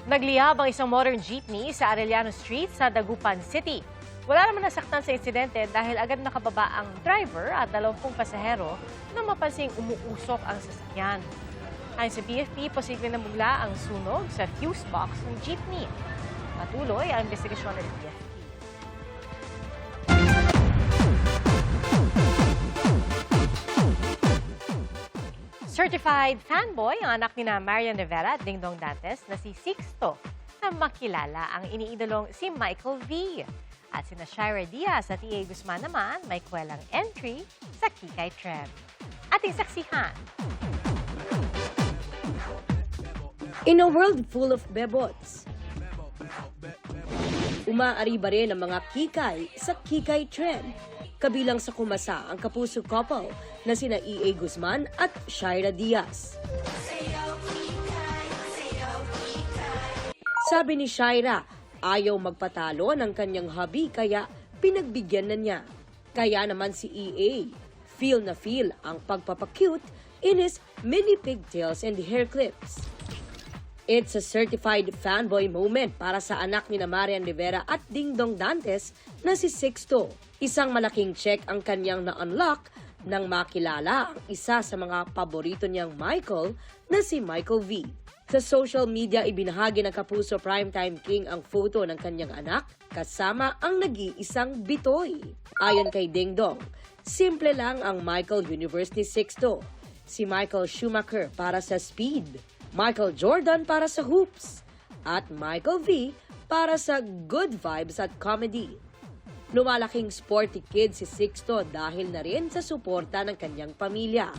Nagliyab ang isang modern jeepney sa Arellano Street sa Dagupan City. Wala naman nasaktan sa insidente dahil agad nakababa ang driver at 20 pasahero nang mapansing umuusok ang sasakyan. Ayon sa BFP, posibleng namula ang sunog sa fuse box ng jeepney. Patuloy ang investigasyon ng BFP. Certified fanboy ang anak ni Marian Rivera at Dingdong Dantes na si Sixto na makilala ang iniidolong si Michael V. At sina Shira Diaz at E.A. Guzman naman may kwelang entry sa Kikay Trend. Ating saksihan. In a world full of bebots, umaariba rin ang mga kikay sa Kikay Trend. Kabilang sa kumasa ang kapuso couple na sina E.A. Guzman at Shira Diaz. Sabi ni Shira, ayaw magpatalo ng kanyang hubby kaya pinagbigyan na niya. Kaya naman si E.A. feel na feel ang pagpapacute in his mini pigtails and hair clips. It's a certified fanboy moment para sa anak ni Marian Rivera at Dingdong Dantes na si Sixto. Isang malaking check ang kanyang na-unlock nang makilala ang isa sa mga paborito niyang Michael na si Michael V. Sa social media, ibinahagi ng Kapuso Primetime King ang photo ng kanyang anak kasama ang nag-iisang bitoy. Ayon kay Dingdong, simple lang ang Michael Universe ni Sixto. Si Michael Schumacher para sa speed, Michael Jordan para sa hoops, at Michael V para sa good vibes at comedy. Lumalaking sporty kid si Sixto dahil na rin sa suporta ng kanyang pamilya.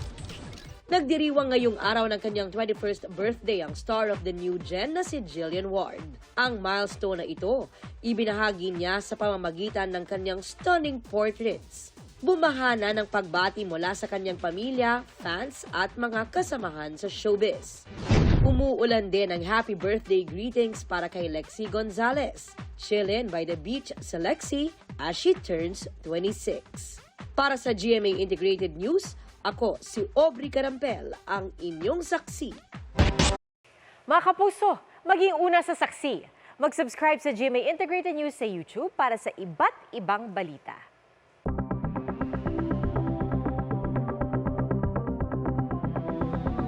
Nagdiriwang ngayong araw ng kanyang 21st birthday ang star of the new gen na si Jillian Ward. Ang milestone na ito, ibinahagi niya sa pamamagitan ng kanyang stunning portraits. Bumahana ng pagbati mula sa kanyang pamilya, fans at mga kasamahan sa showbiz. Umuulan din ang happy birthday greetings para kay Lexi Gonzalez. Chillin' by the beach sa Lexi as she turns 26. Para sa GMA Integrated News, ako si Aubrey Carampel, ang inyong saksi. Mga kapuso, maging una sa saksi. Mag-subscribe sa GMA Integrated News sa YouTube para sa iba't ibang balita.